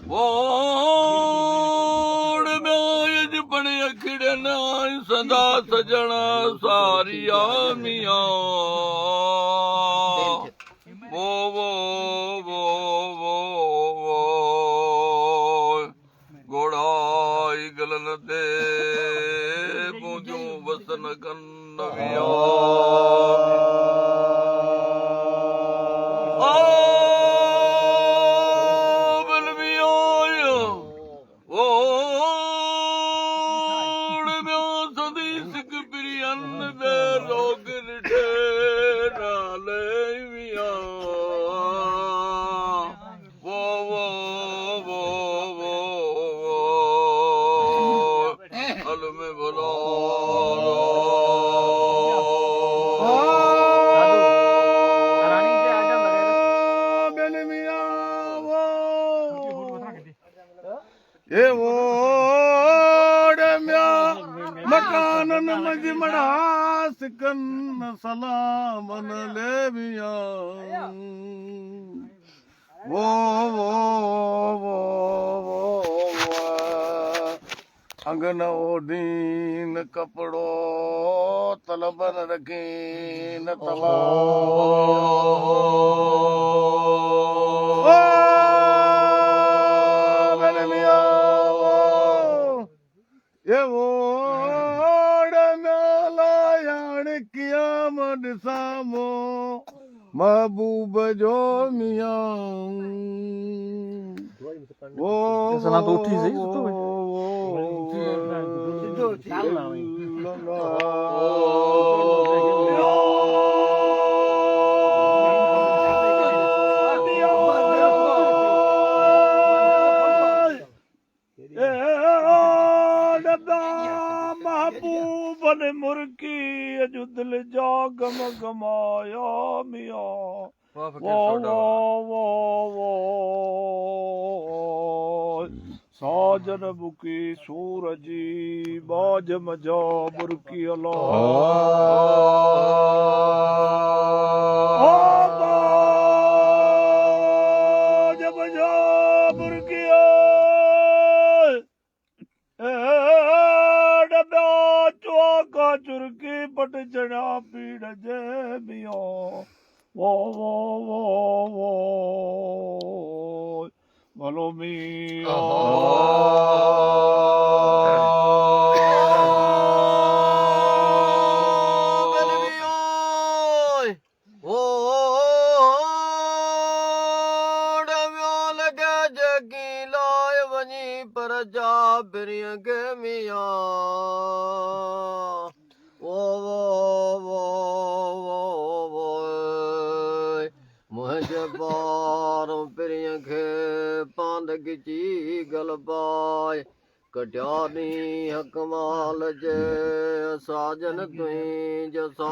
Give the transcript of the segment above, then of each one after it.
वोड़ ब्याज पण अखड़न सदा सजण सारिया मिया वो घोड़ाई गलन ते पूजू वसन कन्नविया ये वोड़ म्या मकानन मजमड़ा सिकन सलामन ले मिया वो अंगन ओढ़ीन कपड़ो तलबन रखीन तला ये वोड़ लायाण किया मड सामो महबूब जो मियां वो सना तो उठी सही तो महबूबन मुर्की अजुदल जा गम गमाया मिया वो साजन बुकी सूरजी बाज मजा मुर्की अल्लाह बाज मजा मुर्की का चुरकी पट चढ़ा पीड़ जे मियो वो भलो मियो पर जा बिरिया के मिया मुझे बार पिरिया खे पांद गिची गलबाय कट्यानी हकमाल जे साजन तुई जसा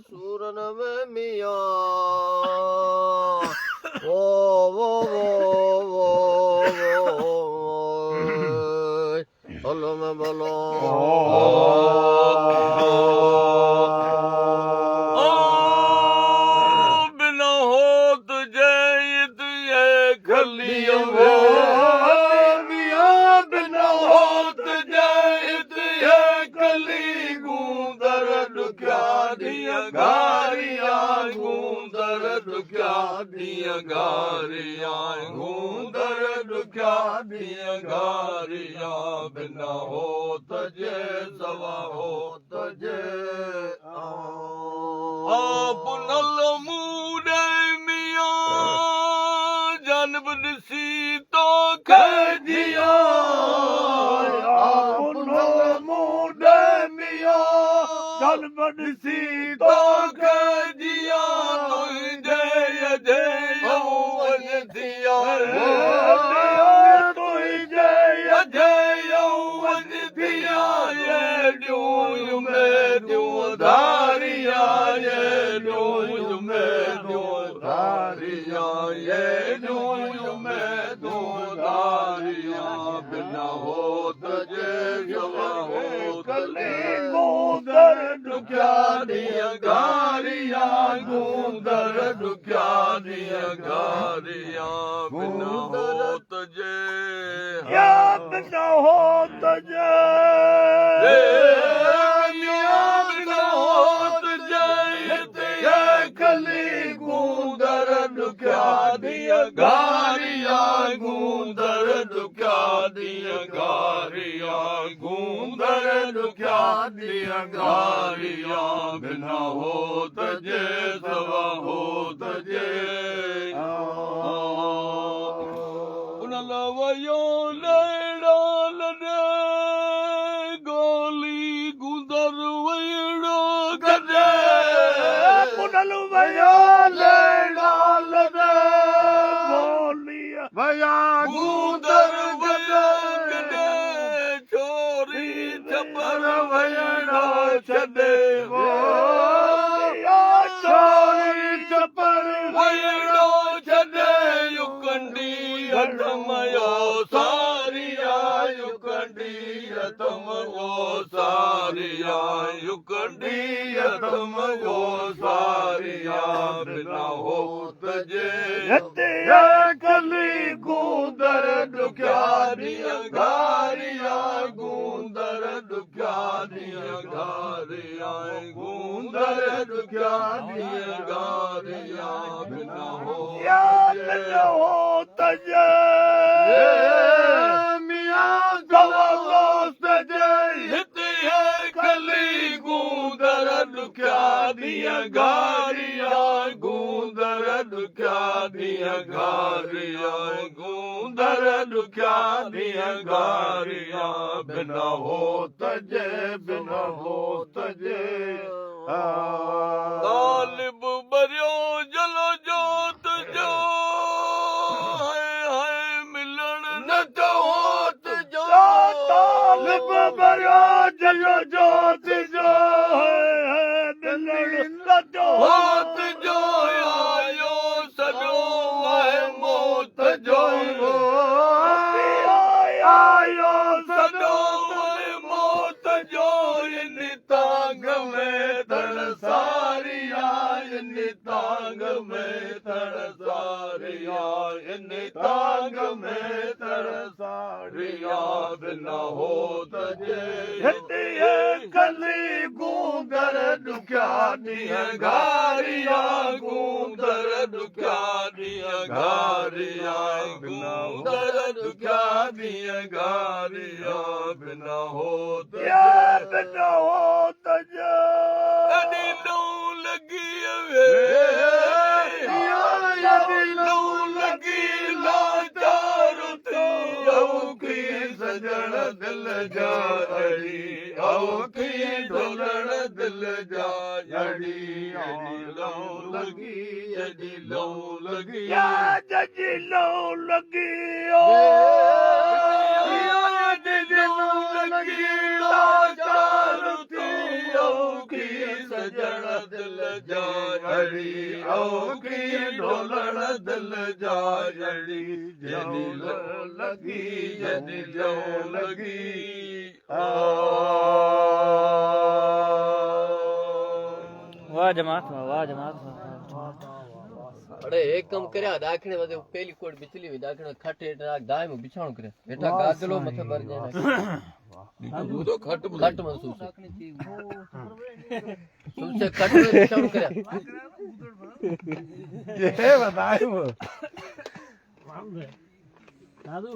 सूरन में मिया भलो में भलो बिना हो तुझे तुझे खलियों मिया बिना हो तुझे तुझे खली गूंदर दुख्या दिया गारिया गूंदर दुख्या दिया गारिया गूंदर दुख्या दिया गारिया बिना हो तजे सवा हो तजे पुनल मूडे मिया जानब दिसी तो खजिया पुनल मूडे मिया जानब दिसी तो खजिया तुझे यजे यौवन दिया तुझे यजे यौवन दिया ये ड्यूं में ड्यूं धारिया ये ड्यूं में ड्यूं धारिया ये ड्यूं में दुखिया दिया गारियां गूंदर दुखिया दिया गारियां बिना हो तुझे या बिना हो तुझे बिना हो तुझे ये कली गूंदर दुखिया दिया गारियां गूंदर दुखिया दिया गारियां गूंदर दुखिया दिया गारियां बिना हो तुझे सवा हो तुझे लवयो लेड़ा लड़े गोली गुंदर वैड़ो गदे पुनल वया लेड़ा लड़े बोलिया भैया गुंदर गदे छोरी छपर वैड़ो छदे वो छोरी चपर वैड़ो छदे युकंडी अतमयो सारिया युकंडी अतमयो सारिया युकंडी अतमयो सारिया बिना हो तुझे यतिया कली गूंदर दुखिया दिया गारिया गूंदर दुखिया दिया गारिया गूंदर दुखिया दिया गारिया बिना हो या बिना हो तुझे मियां गवा तुझे हिते कली गूंदर दुखिया दिया गारिया गूंदर दुखिया दिया गारिया गूंदर दुखिया दिया गारिया बिना हो तुझे बिना हो तुझे तालिब बरियो जलो जोत जो हाय मिलन न तो होत जो तालिब बरियो जलो जोत जो है मिलन जो होत जो आयो सजो है मौत जो आयो सजो है मौत जो इन तांग में तरसारिया इन तांग में तरसारिया इन तांग में तरसारिया बिना हो तुझे यतिया कली गूंदर दुखिया दिया गारिया गूंदर दुखिया दिया गारिया गूंदर दुखिया दिया गारिया बिना हो या तुझे बिना हो तुझे अड़ी लू लगी वे अड़ी लू लगी लाचार थी औखी सजण दिल जा अड़ी औखी ढोलण दिल जा अड़ी लू लगी अड़ी लू लगी या जजी लो लगी ओ लगी लाचार थी औखी सजण दिल जा अड़ी औखी ढोलण दिल जा अड़ी जनी लो लगी जनी लो लगी वाह जमात वाह जमात अरे एक कम करया दाखणे वदे पहली कोट बिचली वे दाखणे खट हेठ राख दाय में बिछाणो करे हेठा गागलो मथे भर जाए वो तो खट खट में सूसे सूसे खट में बिछाणो करे ये बताए वो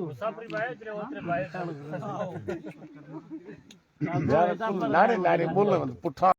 मुसाफरी भाई तेरे ओतरे भाई यार लारे लारे बोल पुठा